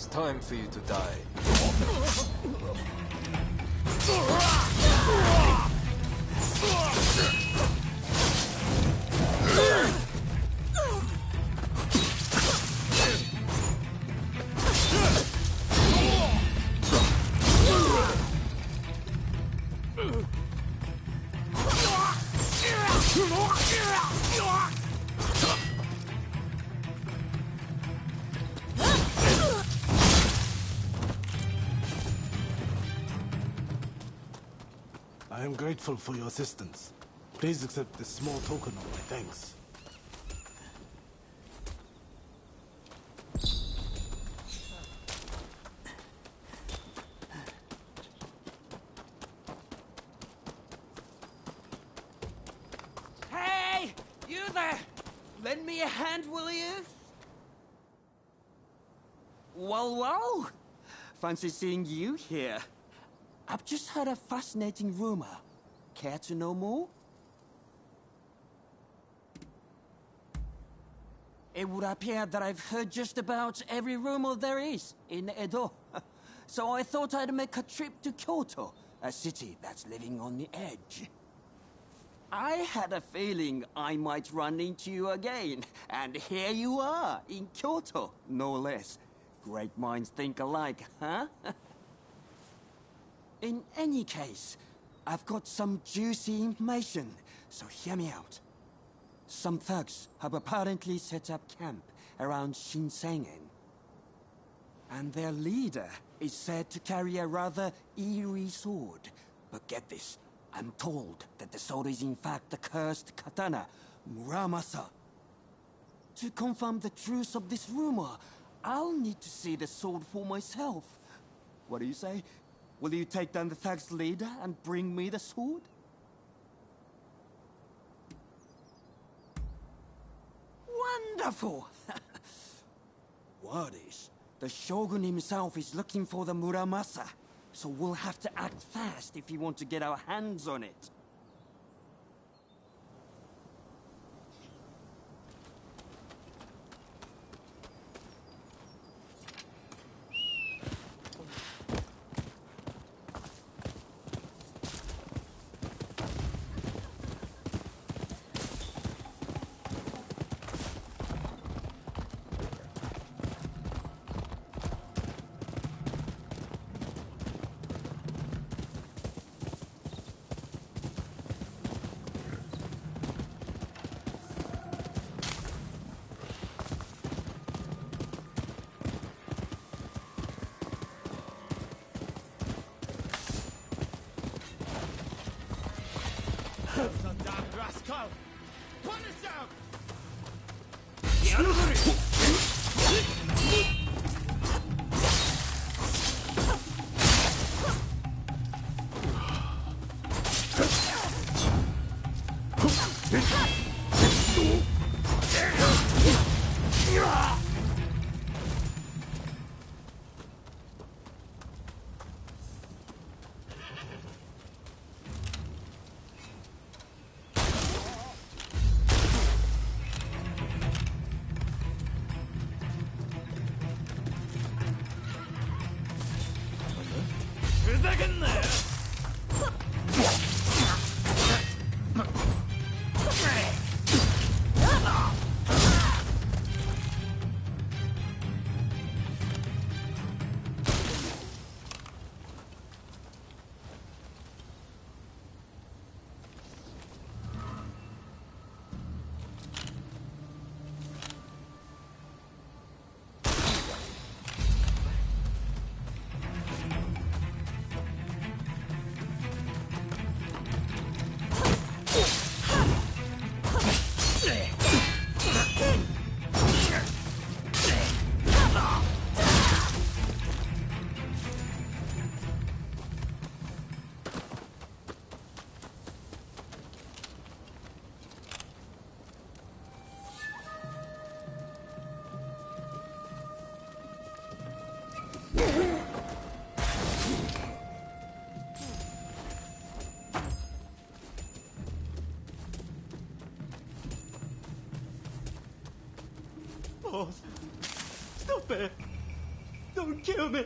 time for you to die. I am grateful for your assistance. Please accept this small token of my thanks. Hey! You there! Lend me a hand, will you? Well. Fancy seeing you here. I've just heard a fascinating rumor. Care to know more? It would appear that I've heard just about every rumor there is in Edo. So I thought I'd make a trip to Kyoto, a city that's living on the edge. I had a feeling I might run into you again, and here you are, in Kyoto, no less. Great minds think alike, huh? In any case, I've got some juicy information, so hear me out. Some thugs have apparently set up camp around Shinsengen. And their leader is said to carry a rather eerie sword. But get this, I'm told that the sword is in fact the cursed katana, Muramasa. To confirm the truth of this rumor, I'll need to see the sword for myself. What do you say? Will you take down the thug's leader and bring me the sword? Wonderful! Word is, the Shogun himself is looking for the Muramasa, so we'll have to act fast if we want to get our hands on it. Some damn rascal! Punish him! Boss, stop it! Don't kill me.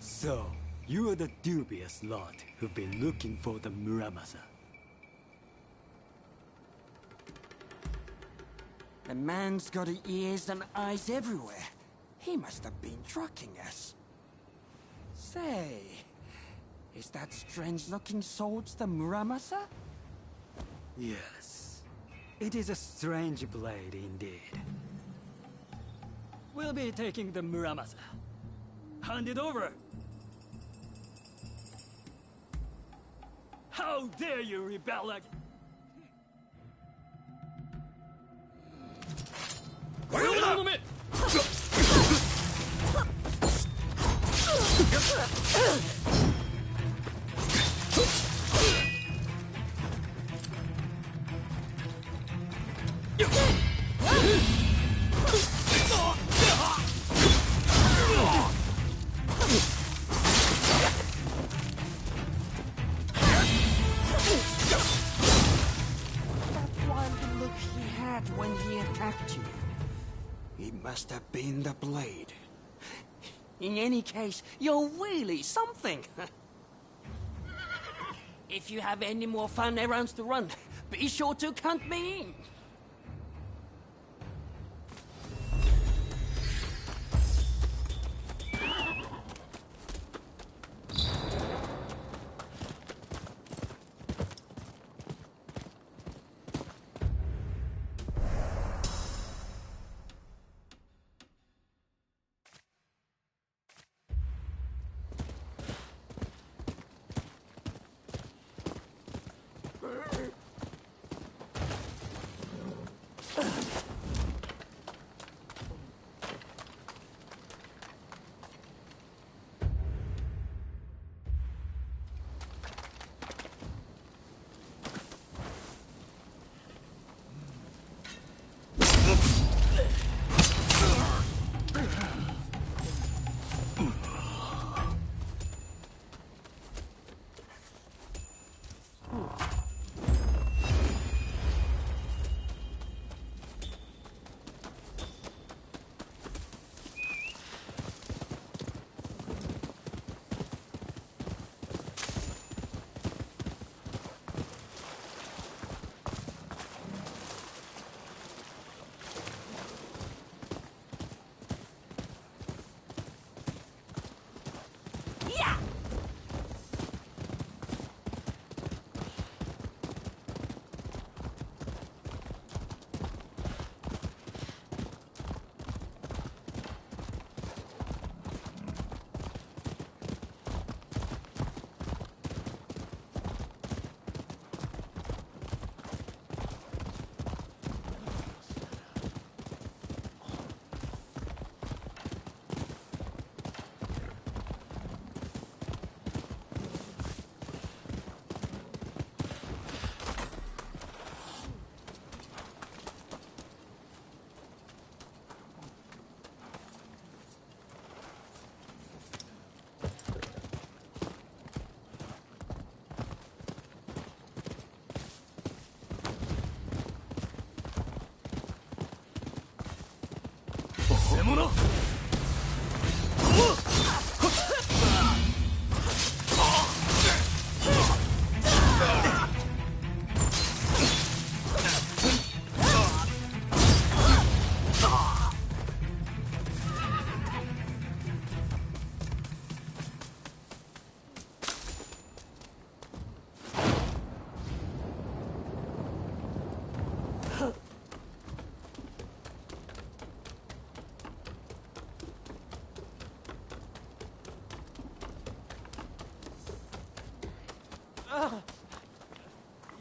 So, you are the dubious lot who've been looking for the Muramasa. The man's got ears and eyes everywhere. He must have been tracking us. Say, is that strange-looking sword the Muramasa? Yes. It is a strange blade indeed. We'll be taking the Muramasa. Hand it over! How dare you rebel again? When he attacked you, it must have been the blade. In any case, you're really something. If you have any more fun errands to run, be sure to count me in.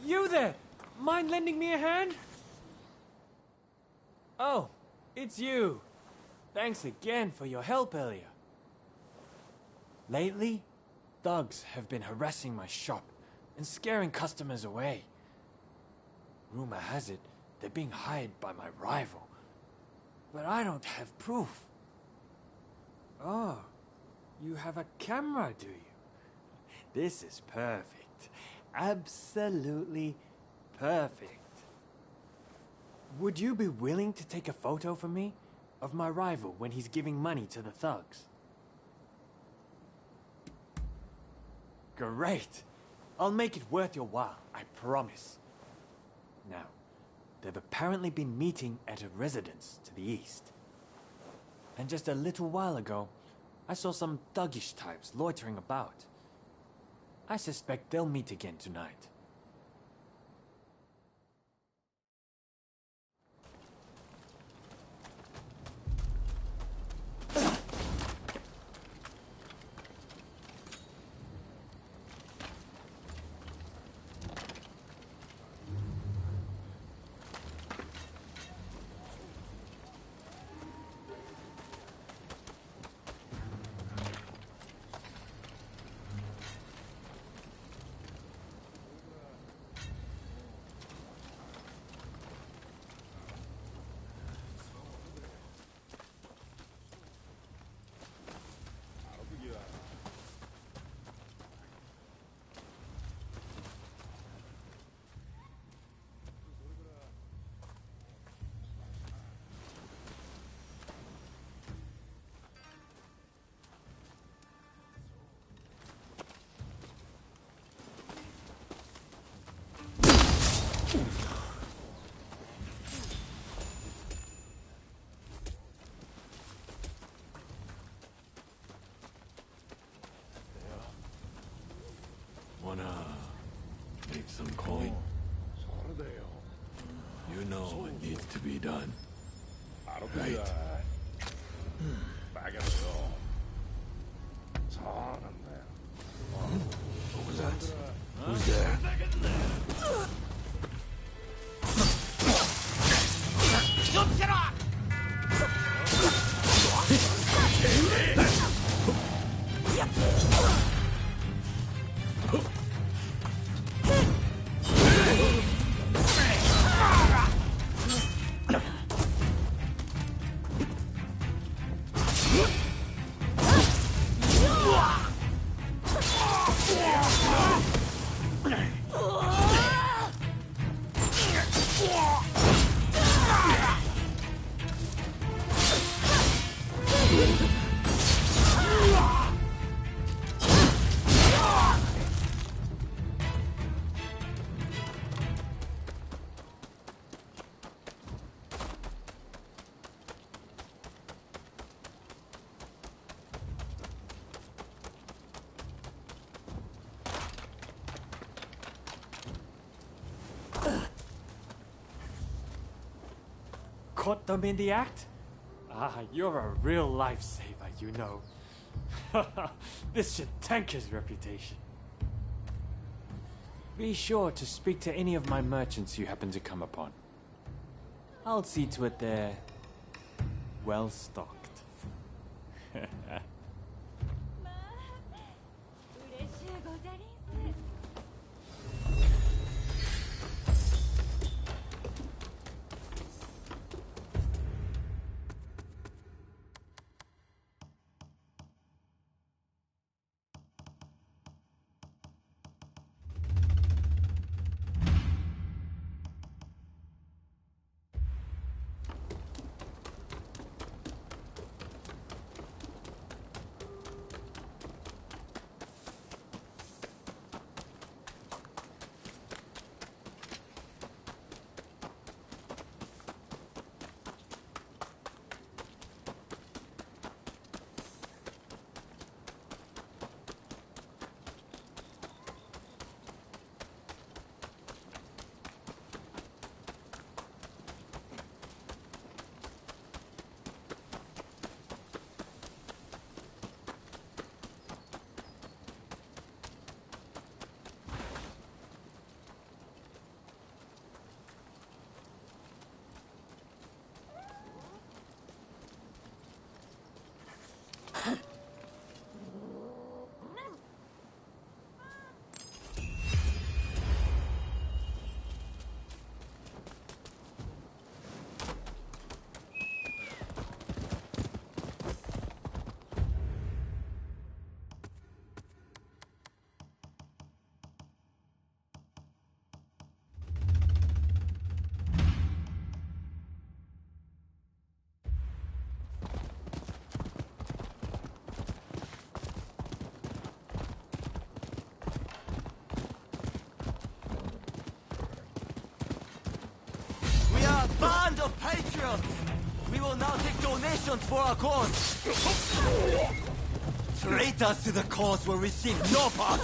You there! Mind lending me a hand? Oh, it's you. Thanks again for your help earlier. Lately, thugs have been harassing my shop and scaring customers away. Rumor has it they're being hired by my rival. But I don't have proof. Oh, you have a camera, do you? This is perfect. Absolutely perfect. Would you be willing to take a photo for me of my rival when he's giving money to the thugs? Great. I'll make it worth your while, I promise. Now, they've apparently been meeting at a residence to the east. And just a little while ago, I saw some thuggish types loitering about. I suspect they'll meet again tonight. Wanna make some coin? You know it needs to be done. Right? What was that? Who's there? Caught them in the act? Ah, you're a real lifesaver, you know. This should tank his reputation. Be sure to speak to any of my merchants you happen to come upon. I'll see to it they're well stocked. まあ嬉しゅうござりんす。worlds. We will now take donations for our cause. Traitors to the cause will receive no part.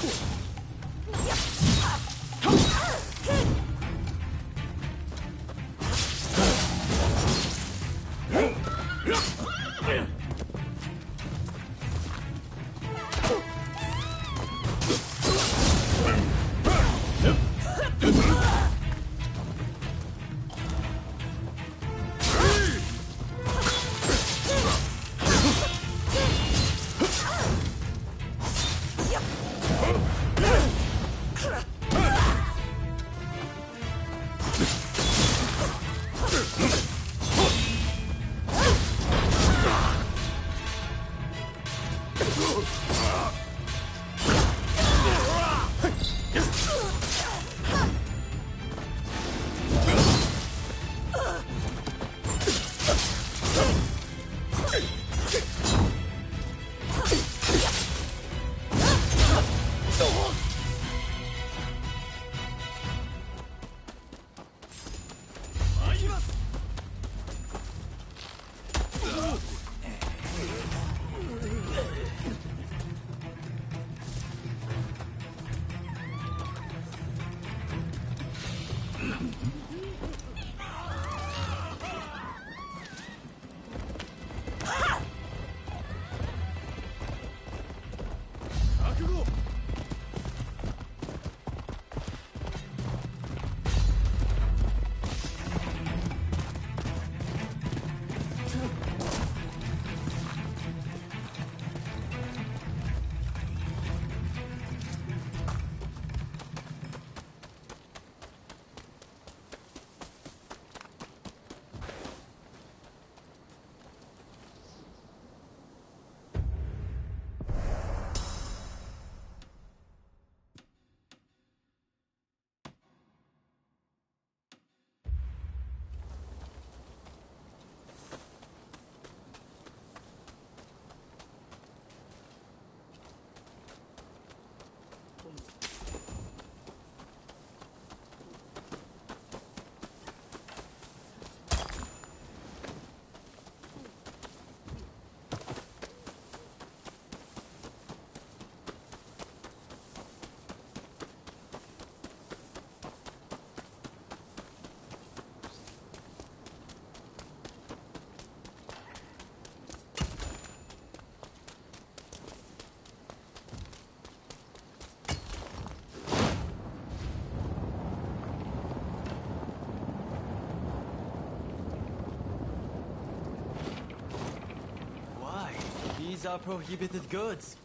These are prohibited goods.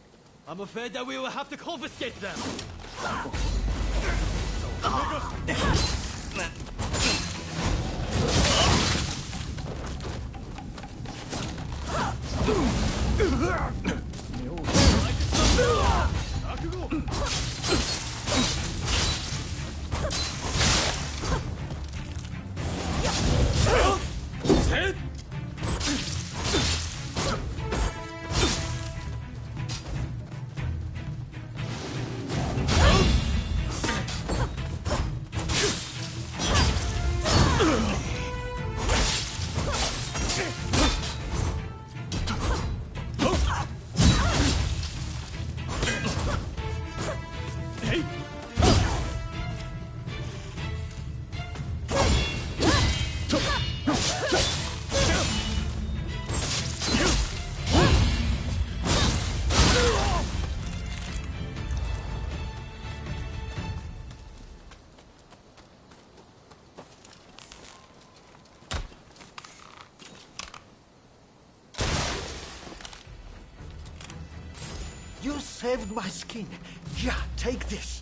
I'm afraid that we will have to confiscate them. You saved my skin. Yeah, take this.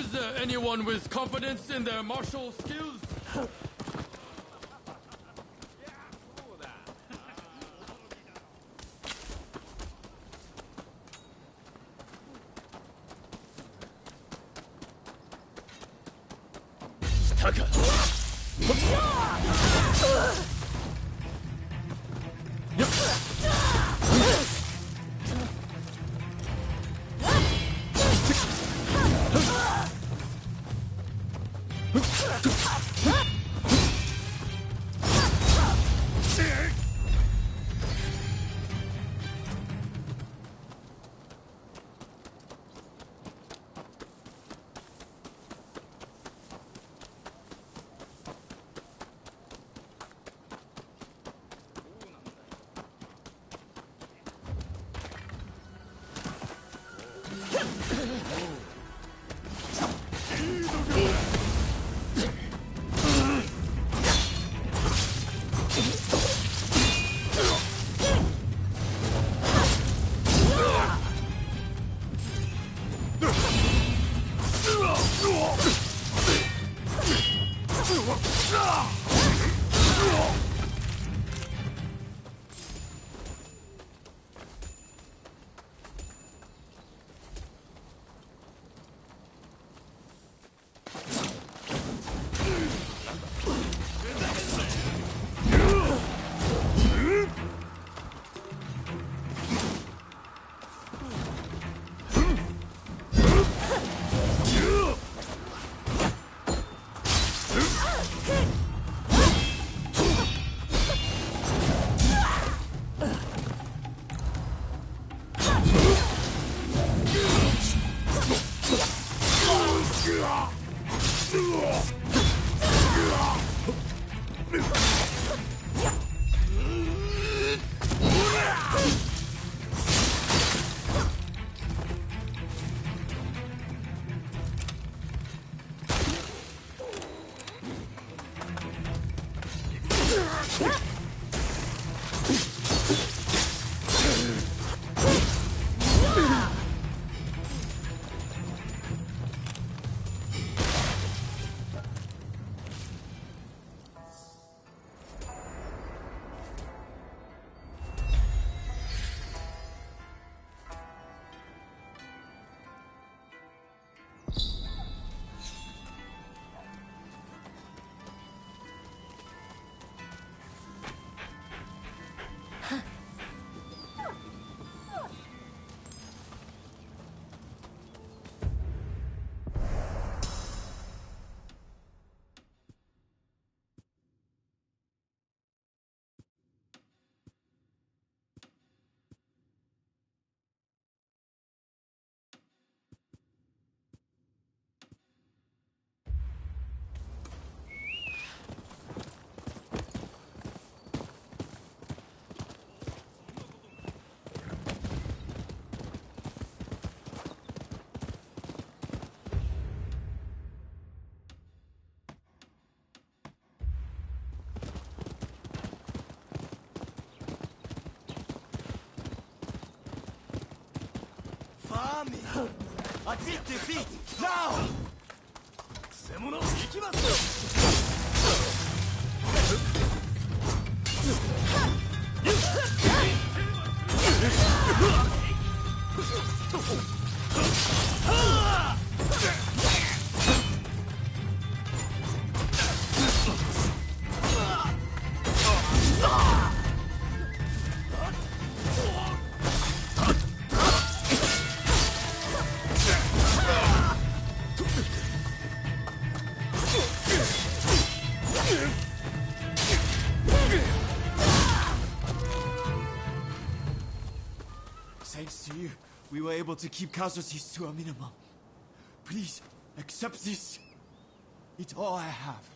Is there anyone with confidence in their martial skills? Admit defeat now! くせ者行きますよ。Thanks to you, we were able to keep casualties to a minimum. Please, accept this. It's all I have.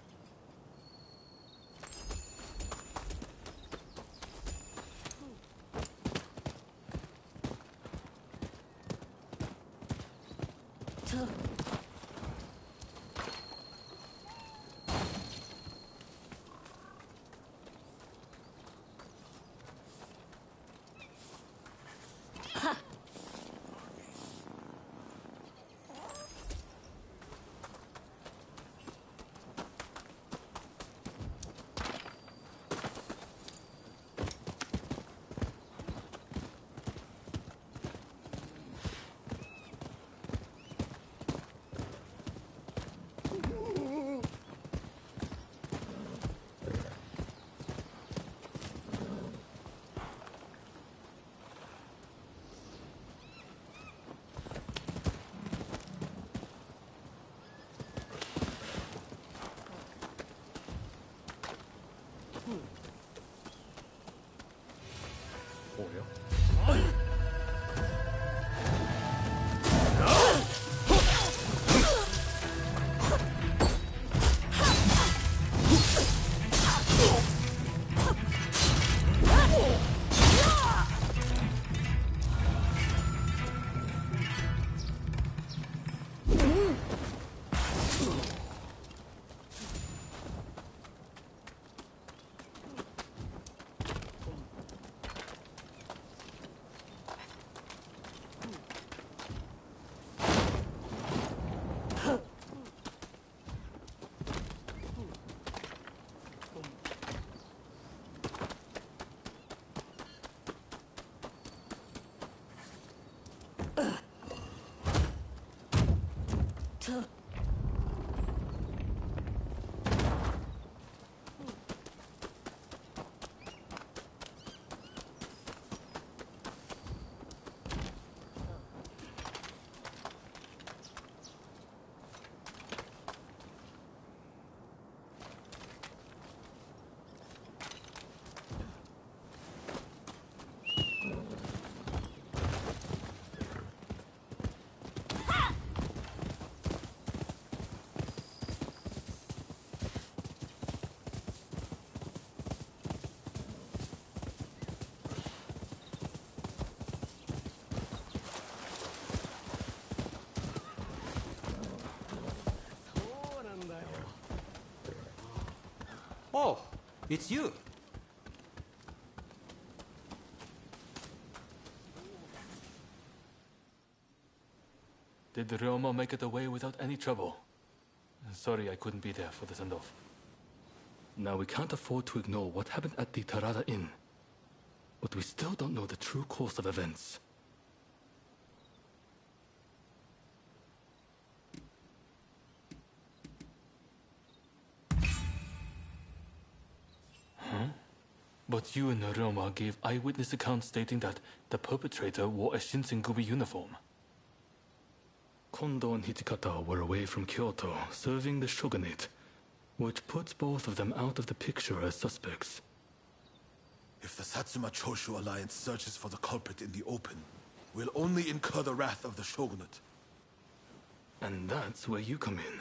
Oh, it's you. Did the Ryoma make it away without any trouble? Sorry I couldn't be there for the send-off. Now we can't afford to ignore what happened at the Tarada Inn. But we still don't know the true course of events. But you and Ryoma gave eyewitness accounts stating that the perpetrator wore a Shinsengumi uniform. Kondo and Hijikata were away from Kyoto, serving the shogunate, which puts both of them out of the picture as suspects. If the Satsuma Choshu alliance searches for the culprit in the open, we'll only incur the wrath of the shogunate. And that's where you come in.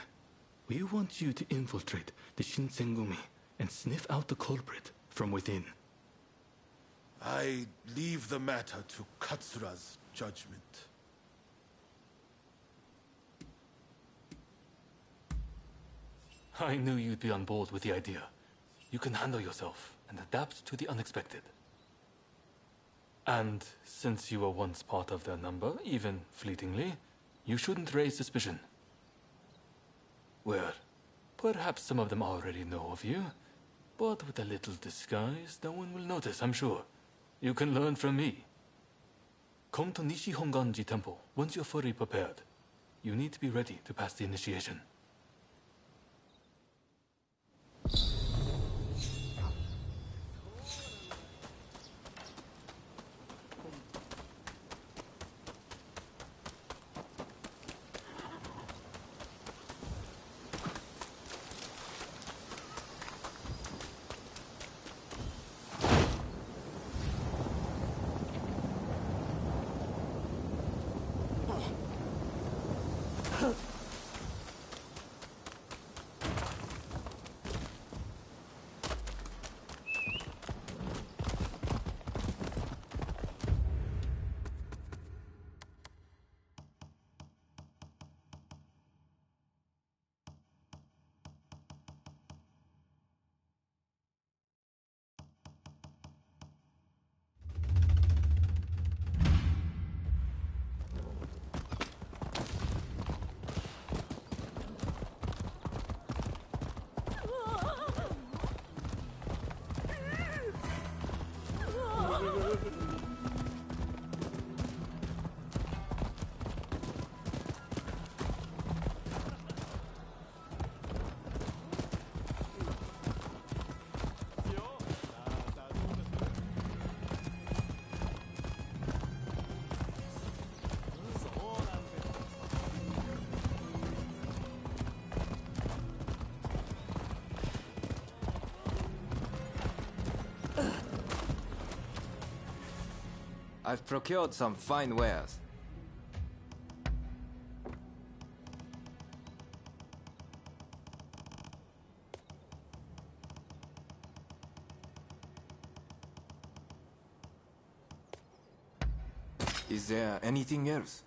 We want you to infiltrate the Shinsengumi and sniff out the culprit from within. I leave the matter to Katsura's judgment. I knew you'd be on board with the idea. You can handle yourself and adapt to the unexpected. And since you were once part of their number, even fleetingly, you shouldn't raise suspicion. Well, perhaps some of them already know of you, but with a little disguise, no one will notice, I'm sure. You can learn from me. Come to Nishi Honganji Temple once you're fully prepared. You need to be ready to pass the initiation. I've procured some fine wares. Is there anything else?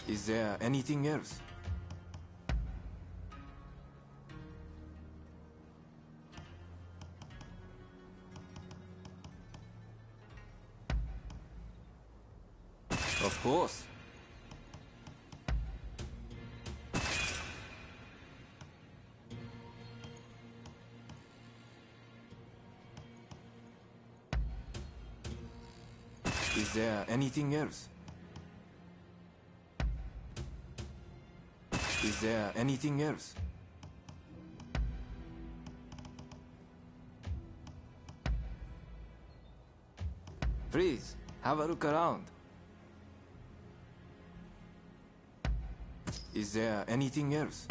Is there anything else? Of course. Is there anything else? Is there anything else? Please, have a look around. Is there anything else?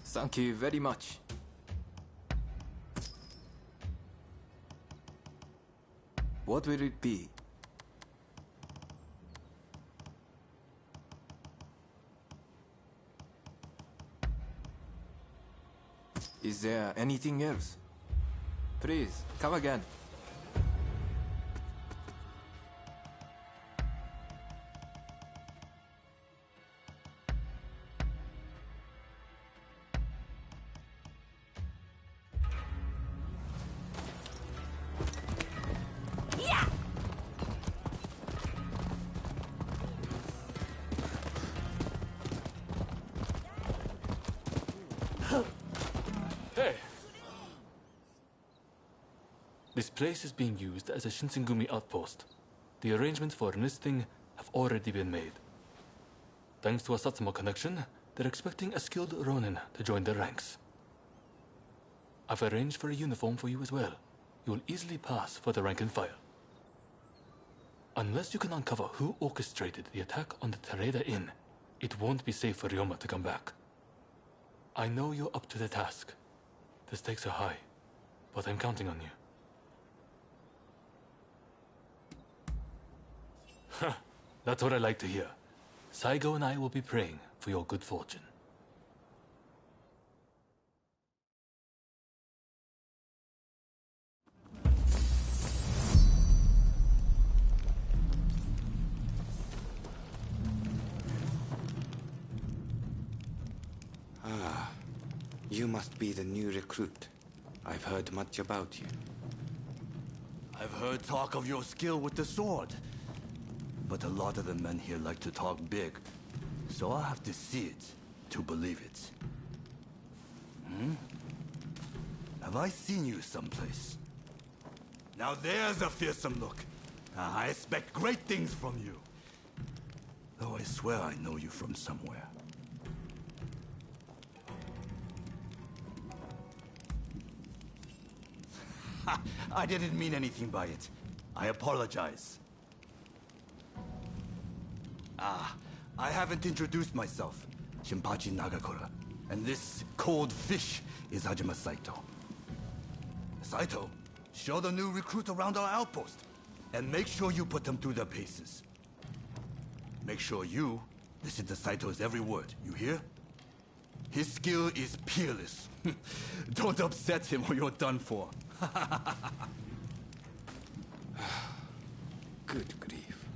Thank you very much. What will it be? Is there anything else? Please, come again. Hey! This place is being used as a Shinsengumi outpost. The arrangements for enlisting have already been made. Thanks to a Satsuma connection, they're expecting a skilled Ronin to join their ranks. I've arranged for a uniform for you as well. You will easily pass for the rank and file. Unless you can uncover who orchestrated the attack on the Tereda Inn, it won't be safe for Ryoma to come back. I know you're up to the task. The stakes are high, but I'm counting on you. That's what I like to hear. Saigo and I will be praying for your good fortune. You must be the new recruit. I've heard much about you. I've heard talk of your skill with the sword. But a lot of the men here like to talk big. So I'll have to see it to believe it. Have I seen you someplace? Now there's a fearsome look. I expect great things from you. Though I swear I know you from somewhere. I didn't mean anything by it. I apologize. I haven't introduced myself. Shinpachi Nagakura. And this cold fish is Hajime Saito. Saito, show the new recruit around our outpost. And make sure you put them through their paces. Make sure you listen to Saito's every word, you hear? His skill is peerless. Don't upset him or you're done for. Good grief.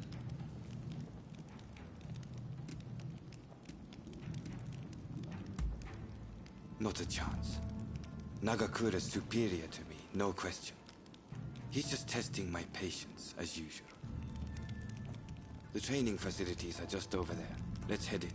Not a chance. Nagakura's superior to me, no question. He's just testing my patience, as usual. The training facilities are just over there. Let's head in.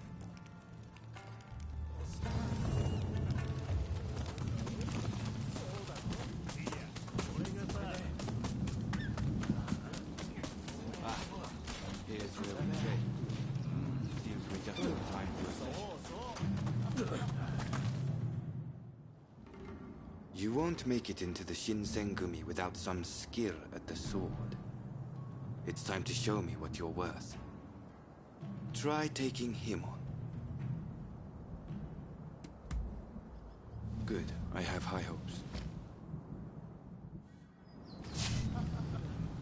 You won't make it into the Shinsengumi without some skill at the sword. It's time to show me what you're worth. Try taking him on. Good. I have high hopes.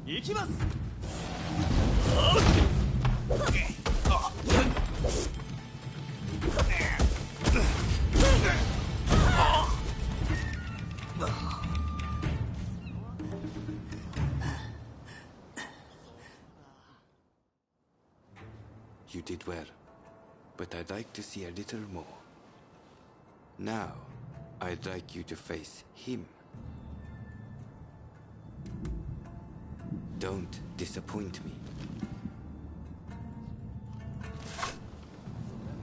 行きます You did well, but I'd like to see a little more. Now, I'd like you to face him. Don't disappoint me.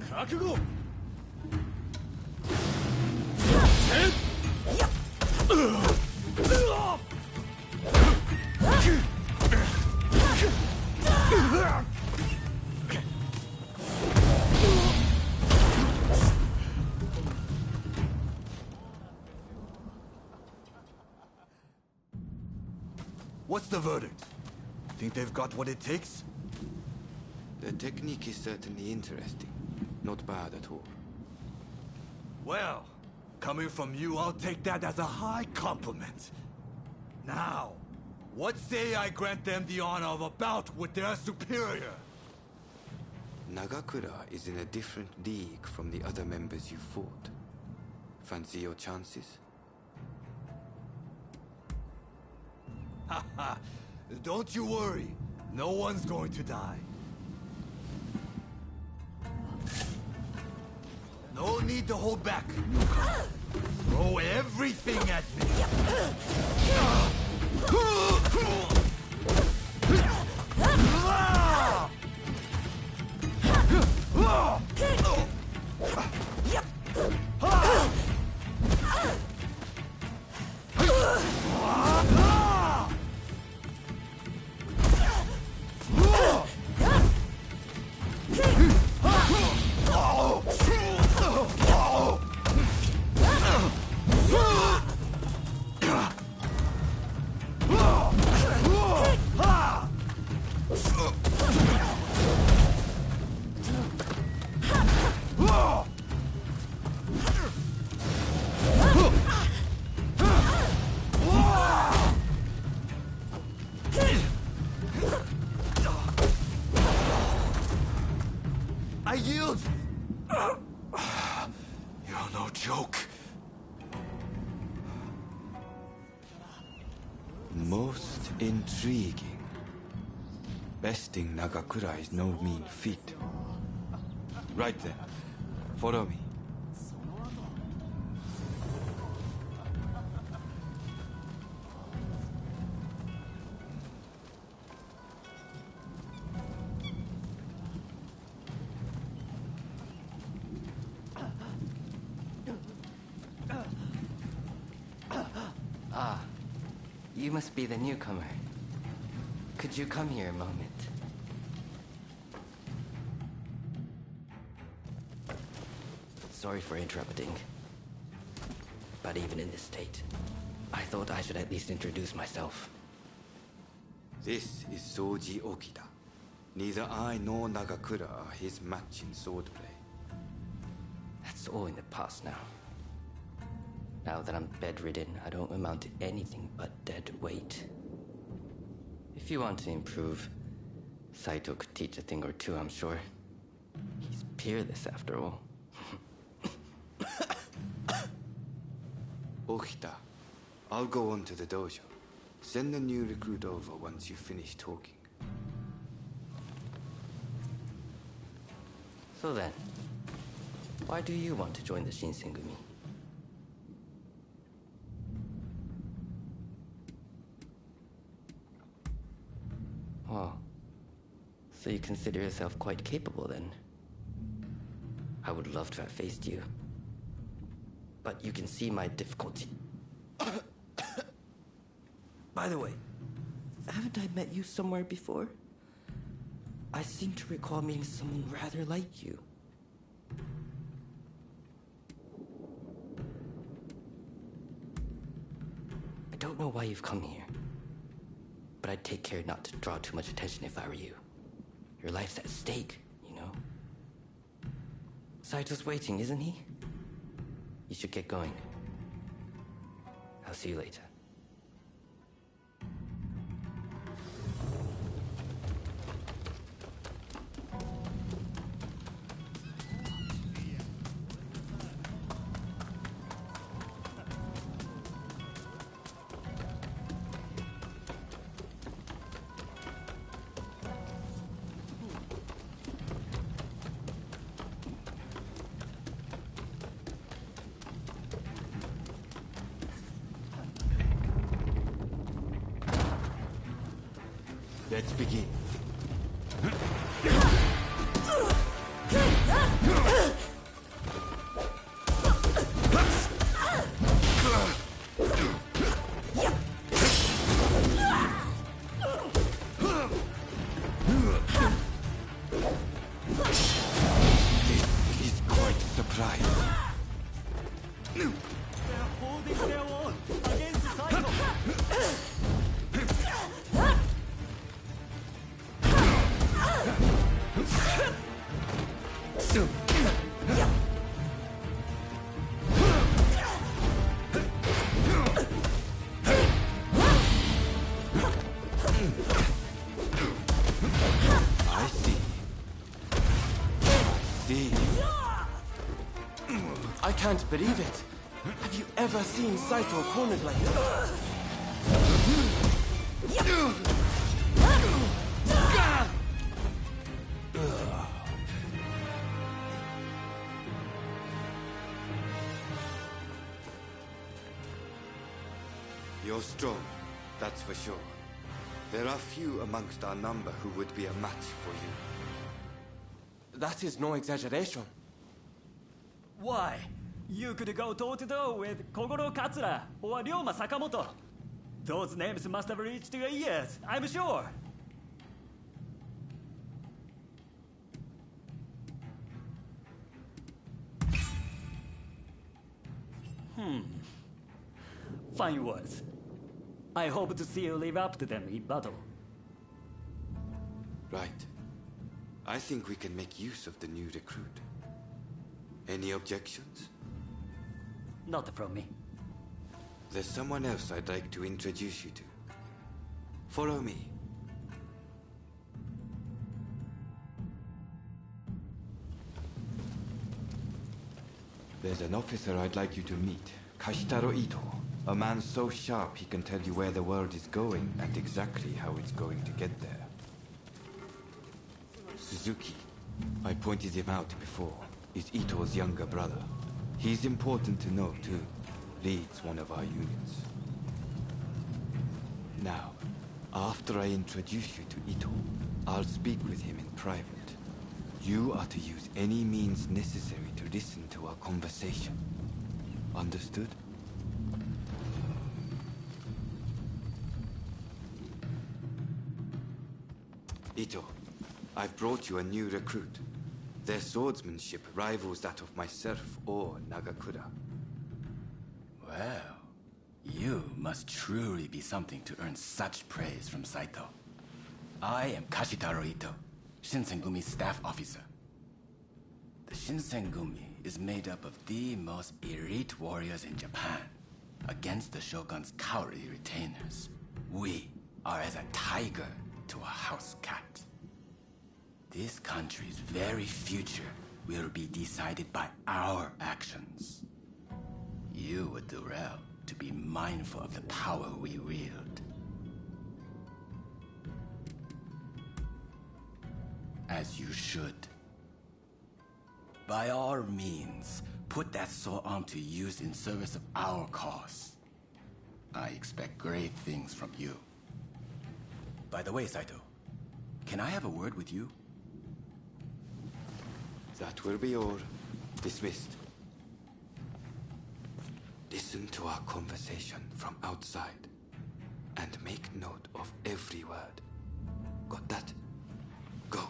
覚悟 What's the verdict? Think they've got what it takes? The technique is certainly interesting. Not bad at all. Well, coming from you, I'll take that as a high compliment. Now, what say I grant them the honor of a bout with their superior? Nagakura is in a different league from the other members you fought. Fancy your chances? Haha, don't you worry. No one's going to die. No need to hold back, newcomer. Throw everything at me. I yield! You're no joke. Most intriguing. Besting Nagakura is no mean feat. Right then, follow me. Ah, you must be the newcomer. Could you come here a moment? Sorry for interrupting. But even in this state, I thought I should at least introduce myself. This is Soji Okita. Neither I nor Nagakura are his match in swordplay. That's all in the past now. Now that I'm bedridden, I don't amount to anything but dead weight. If you want to improve, Saito could teach a thing or two, I'm sure. He's peerless after all. Okita, I'll go on to the dojo. Send the new recruit over once you finish talking. So then, why do you want to join the Shinsengumi? Oh, so you consider yourself quite capable then? I would love to have faced you. But you can see my difficulty. By the way, haven't I met you somewhere before? I seem to recall meeting someone rather like you. don't know why you've come here, but I'd take care not to draw too much attention if I were you. Your life's at stake, you know? Saito's waiting, isn't he? You should get going. I'll see you later. Let's begin. I can't believe it. Have you ever seen Saito cornered like this? You're strong, that's for sure. There are few amongst our number who would be a match for you. That is no exaggeration. Why? You could go toe-to-toe with Kogoro Katsura or Ryoma Sakamoto. Those names must have reached your ears, I'm sure. Fine words. I hope to see you live up to them in battle. Right. I think we can make use of the new recruit. Any objections? Not from me. There's someone else I'd like to introduce you to. Follow me. There's an officer I'd like you to meet. Kashitaro Ito. A man so sharp he can tell you where the world is going and exactly how it's going to get there. Suzuki. I pointed him out before. Is Ito's younger brother. He's important to know too. Leads one of our units. Now, after I introduce you to Ito, I'll speak with him in private. You are to use any means necessary to listen to our conversation. Understood? Ito, I've brought you a new recruit. Their swordsmanship rivals that of myself or Nagakura. Well, you must truly be something to earn such praise from Saito. I am Kashitaro Ito, Shinsengumi's staff officer. The Shinsengumi is made up of the most elite warriors in Japan. Against the Shogun's cowardly retainers, we are as a tiger to a house cat. This country's very future will be decided by our actions. You would do well to be mindful of the power we wield. As you should. By all means, put that sword on to use in service of our cause. I expect great things from you. By the way, Saito, can I have a word with you? That will be all. Dismissed. Listen to our conversation from outside and make note of every word. Got that? Go.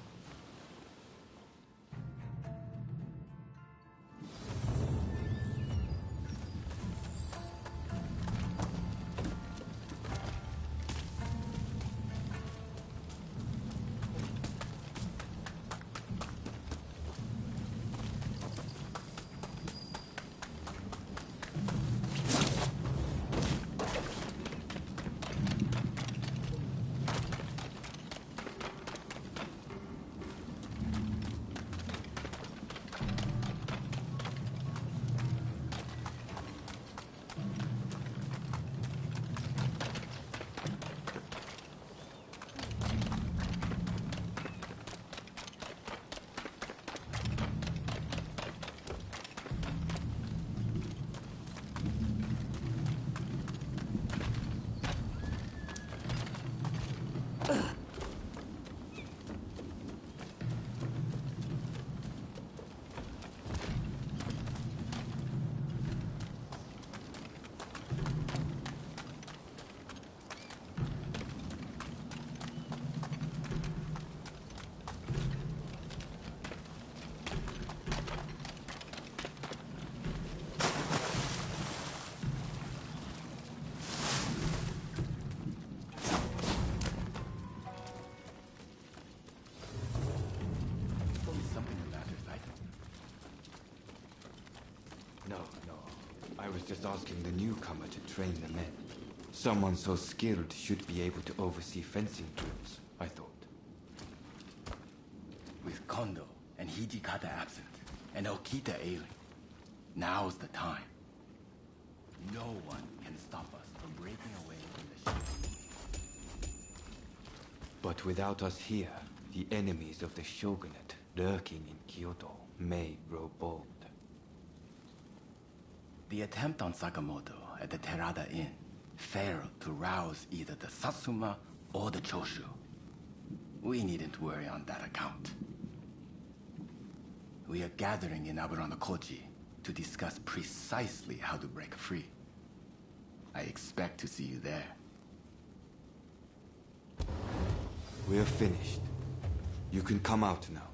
was just asking the newcomer to train the men. Someone so skilled should be able to oversee fencing drills, I thought. With Kondo and Hijikata absent, and Okita ailing, now's the time. No one can stop us from breaking away from the ship. But without us here, the enemies of the shogunate lurking in Kyoto may grow bold. The attempt on Sakamoto at the Terada Inn failed to rouse either the Satsuma or the Choshu. We needn't worry on that account. We are gathering in Aburanokoji to discuss precisely how to break free. I expect to see you there. We're finished. You can come out now.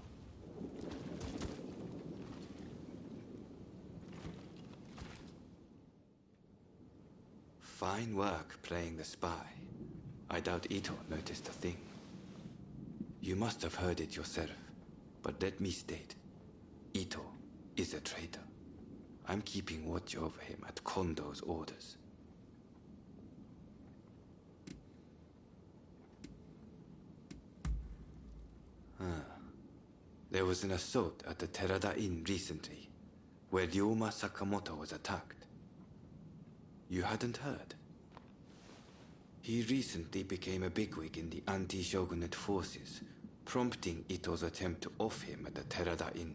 Fine work playing the spy. I doubt Ito noticed a thing. You must have heard it yourself, but let me state, Ito is a traitor. I'm keeping watch over him at Kondo's orders. There was an assault at the Terada Inn recently, where Ryoma Sakamoto was attacked. You hadn't heard? He recently became a bigwig in the anti-shogunate forces, prompting Ito's attempt to off him at the Terada Inn.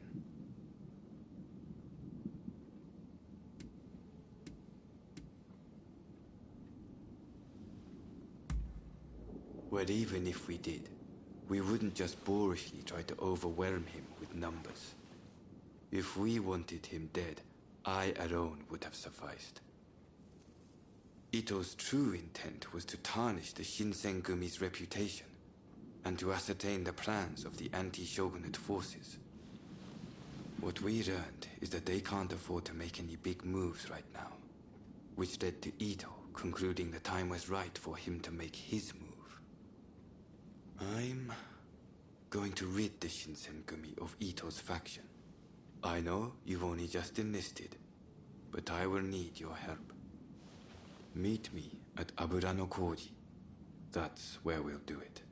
Well, even if we did, we wouldn't just boorishly try to overwhelm him with numbers. If we wanted him dead, I alone would have sufficed. Ito's true intent was to tarnish the Shinsengumi's reputation, and to ascertain the plans of the anti-shogunate forces. What we learned is that they can't afford to make any big moves right now, which led to Ito concluding the time was right for him to make his move. I'm going to rid the Shinsengumi of Ito's faction. I know you've only just enlisted, but I will need your help. Meet me at Aburanokoji. That's where we'll do it.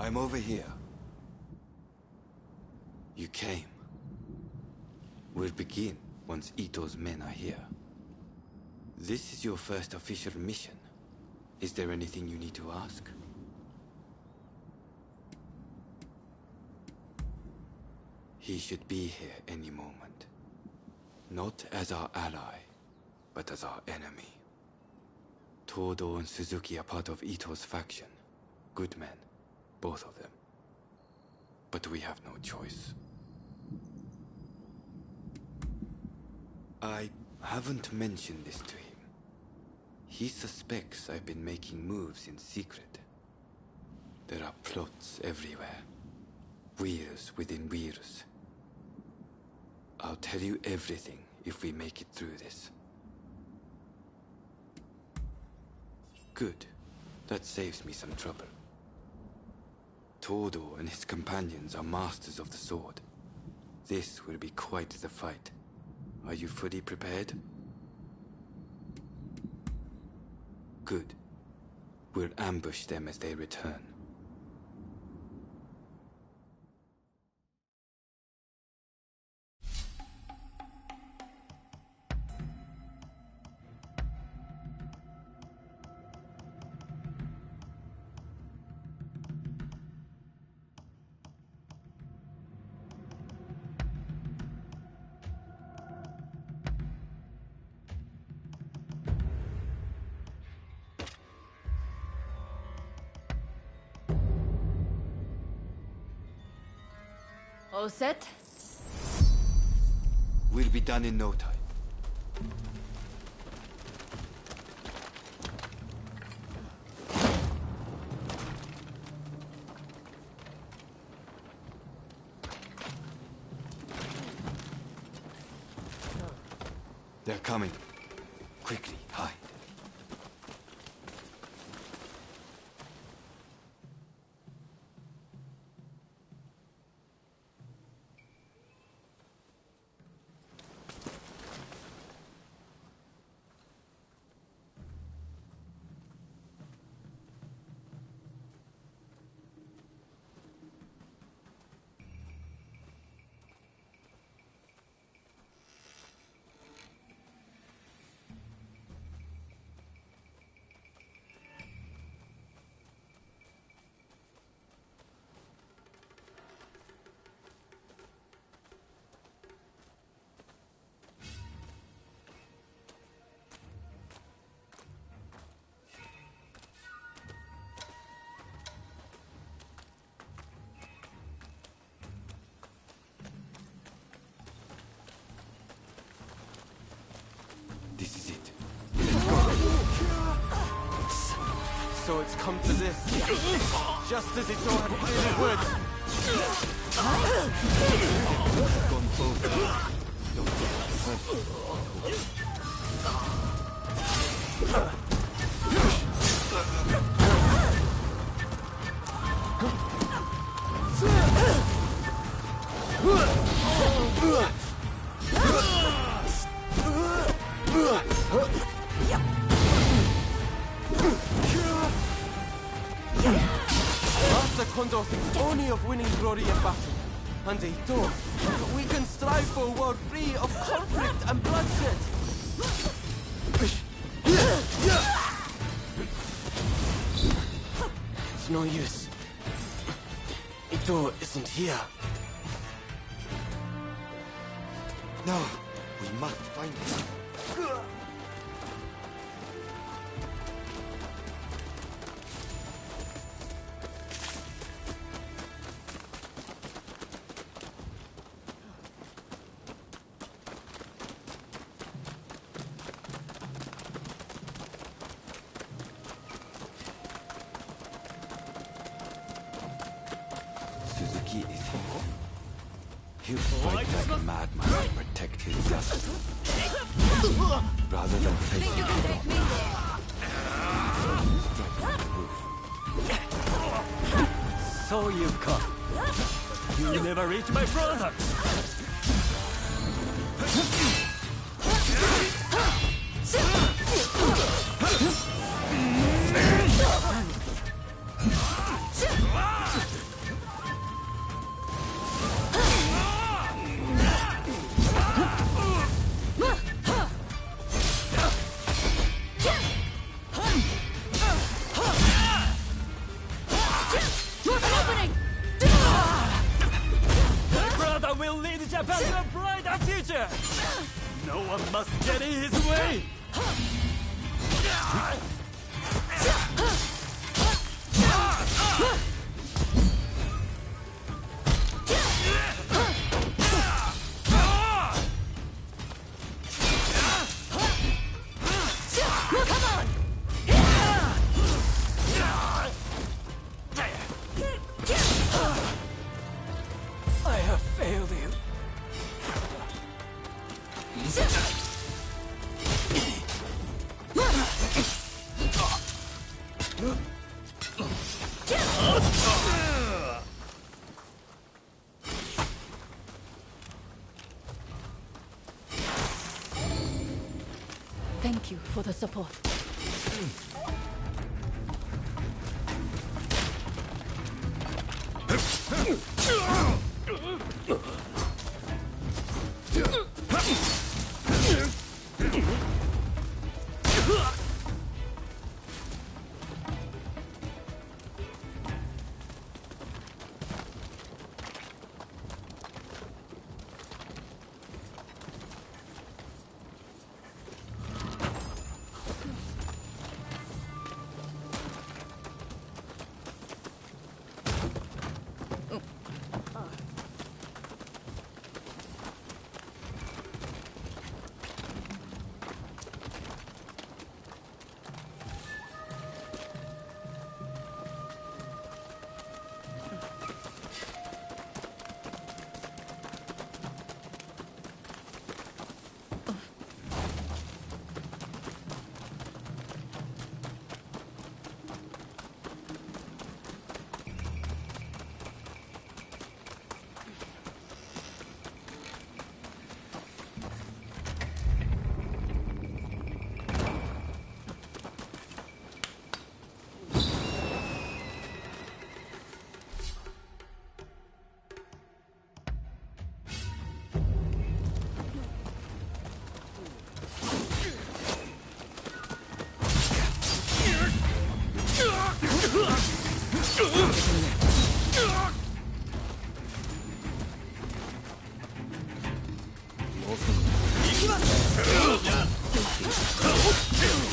I'm over here. You came. We'll begin once Ito's men are here. This is your first official mission. Is there anything you need to ask? He should be here any moment. Not as our ally, but as our enemy. Todo and Suzuki are part of Ito's faction. Good men, both of them. But we have no choice. I haven't mentioned this to him. He suspects I've been making moves in secret. There are plots everywhere. Wheels within wheels. I'll tell you everything if we make it through this. Good. That saves me some trouble. Todo and his companions are masters of the sword. This will be quite the fight. Are you fully prepared? Good. We'll ambush them as they return. All set? We'll be done in no time. They're coming. Quickly, hide. This is it. So it's come to this. Just as Ito had feared it would. Gone both. Don't Master Kondo thinks only of winning glory in battle. And Ito, we can strive for a world free of conflict and bloodshed. It's no use. Ito isn't here. No, we must find him. Suzuki is here. He'll fight like a madman to protect his dust. Rather than facing the rock. Strike the roof. So you've come. You never reach my brother. Thank you for the support.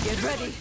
Get ready.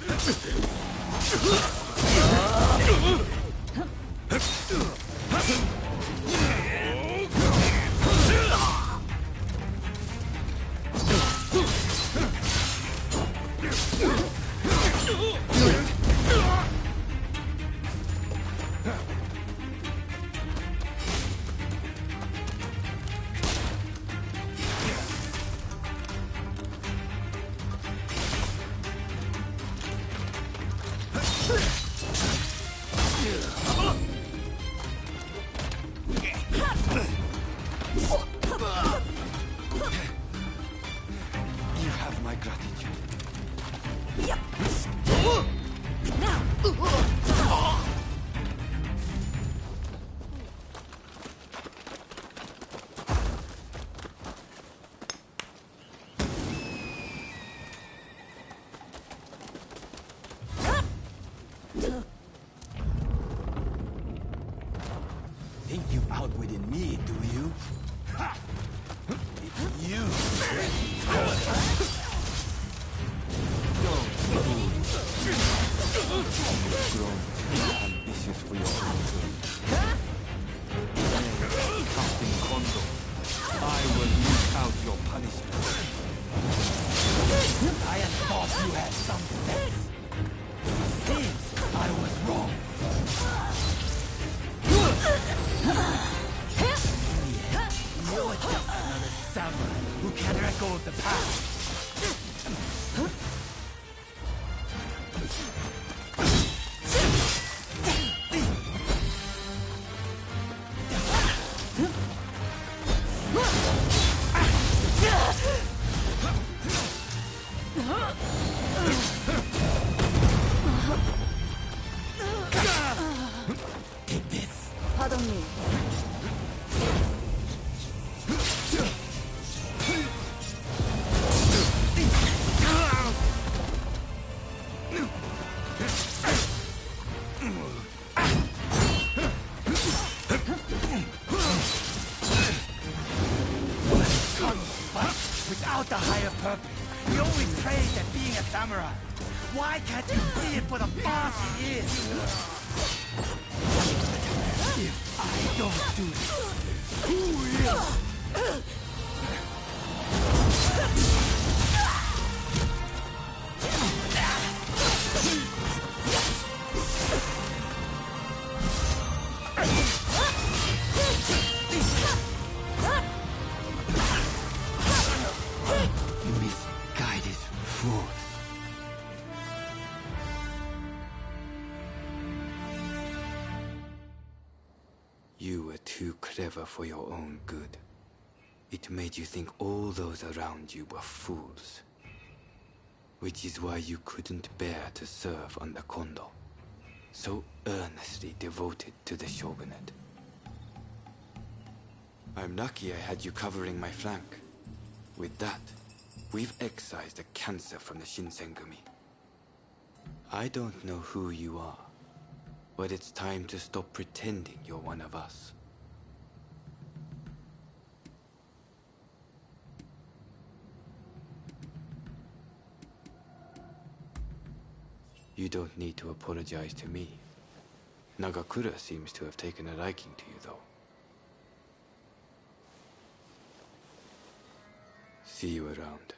You have my gratitude. Think you outwitted me, do you? Ha! It's you. You've grown too ambitious for your own good. Captain Kondo, I will mete out your punishment. I had thought you had some sense. Seems I was wrong. You're just another samurai who can't let go of the past. Take this. Pardon me. Without the higher purpose, we always praise at being a samurai. Why can't you see it for the boss he is? If I don't do this, who will? Misguided fools. You were too clever for your own good. It made you think all those around you were fools. which is why you couldn't bear to serve under Kondo, so earnestly devoted to the shogunate. I'm lucky I had you covering my flank. With that, we've excised the cancer from the Shinsengumi. I don't know who you are, but it's time to stop pretending you're one of us. You don't need to apologize to me. Nagakura seems to have taken a liking to you, though. See you around.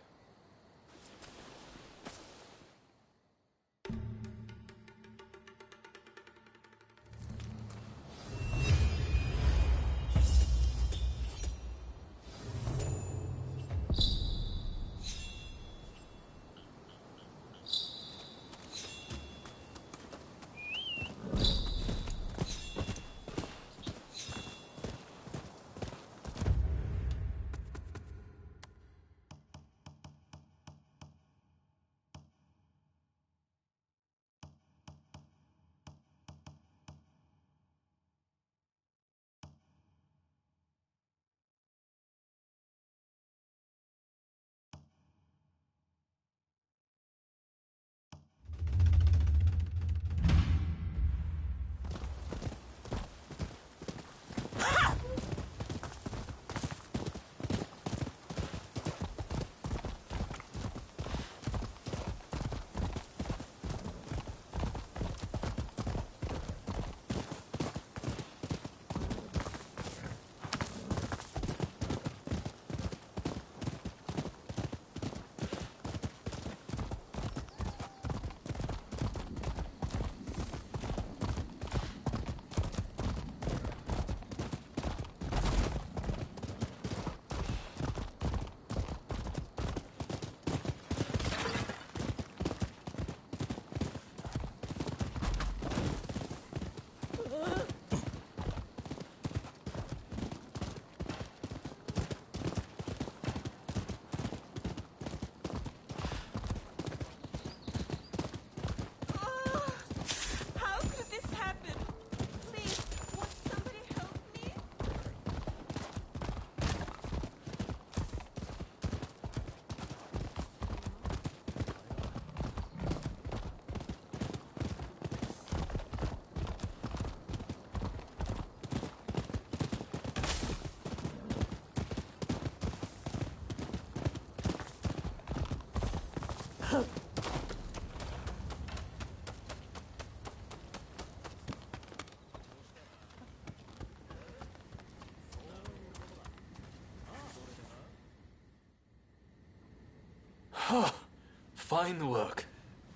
Fine work.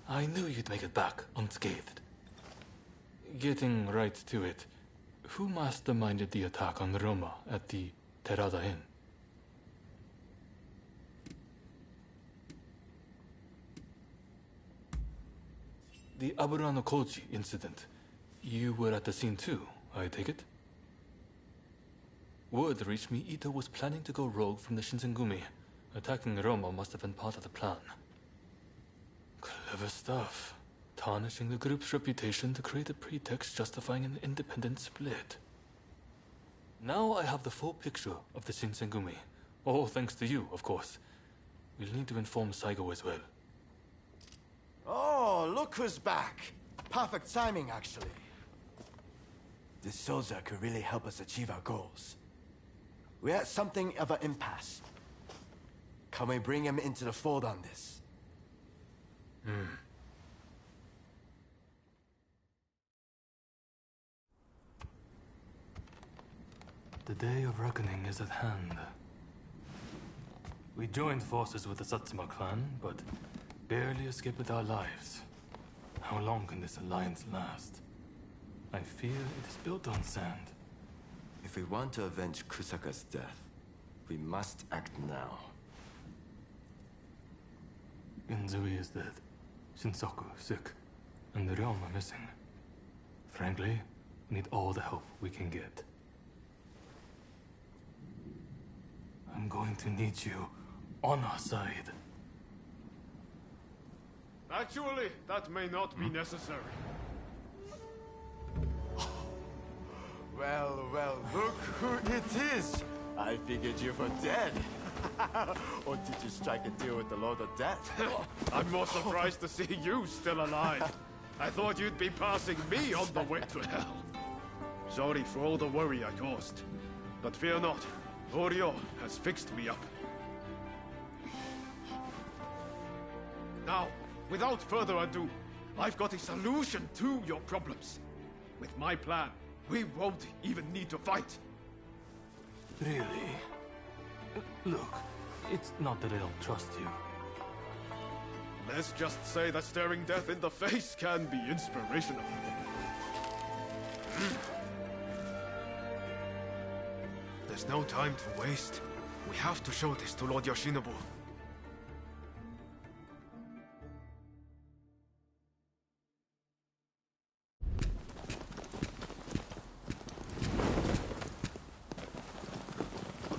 I knew you'd make it back unscathed. Getting right to it, who masterminded the attack on Roma at the Terada Inn? The Aburano Koji incident. You were at the scene too, I take it? Word reached me Ito was planning to go rogue from the Shinsengumi. Attacking Roma must have been part of the plan. Clever stuff. Tarnishing the group's reputation to create a pretext justifying an independent split. Now I have the full picture of the Shinsengumi. All thanks to you, of course. We'll need to inform Saigo as well. Oh, look who's back. Perfect timing, actually. This soldier could really help us achieve our goals. We're at something of an impasse. Can we bring him into the fold on this? The day of reckoning is at hand. We joined forces with the Satsuma clan, but barely escaped with our lives. How long can this alliance last? I fear it is built on sand. If we want to avenge Kusaka's death, we must act now. Inzui is dead, Shinsaku sick, and the realm are missing. Frankly, we need all the help we can get. I'm going to need you on our side. Actually, that may not be necessary. Well, look who it is! I figured you were dead. Or did you strike a deal with the Lord of Death? I'm more surprised to see you still alive. I thought you'd be passing me on the way to hell. Sorry for all the worry I caused. But fear not, Oryo has fixed me up. Now, without further ado, I've got a solution to your problems. With my plan, we won't even need to fight. Really? Look, it's not that I don't trust you. Let's just say that staring death in the face can be inspirational. There's no time to waste. We have to show this to Lord Yoshinobu.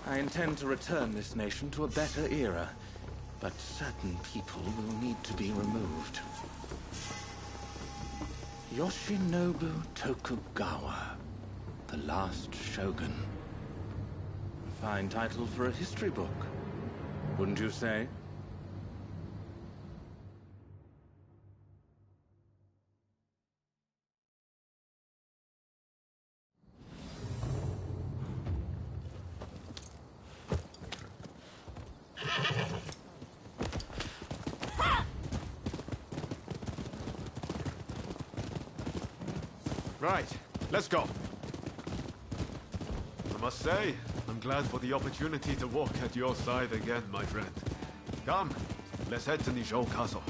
I intend to return this nation to a better era, but certain people will need to be removed. Yoshinobu Tokugawa, the last shogun. A fine title for a history book, wouldn't you say? Right, let's go. I must say, I'm glad for the opportunity to walk at your side again, my friend. Come, let's head to Nishou Castle.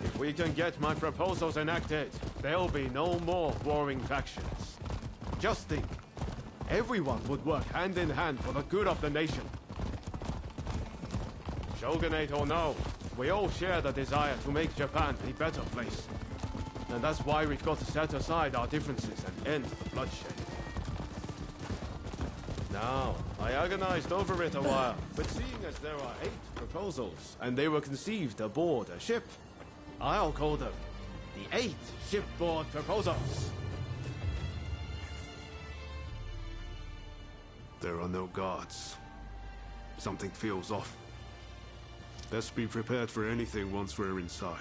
If we can get my proposals enacted, there'll be no more warring factions. Just think, everyone would work hand in hand for the good of the nation. Shogunate or no, we all share the desire to make Japan a better place. And that's why we've got to set aside our differences and end the bloodshed. Now, I agonized over it a while, but seeing as there are 8 proposals, and they were conceived aboard a ship, I'll call them the 8 shipboard proposals. There are no guards. Something feels off. Let's be prepared for anything once we're inside.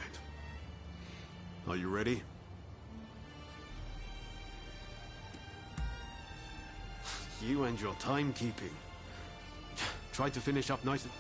Are you ready? You and your timekeeping. Try to finish up nice and...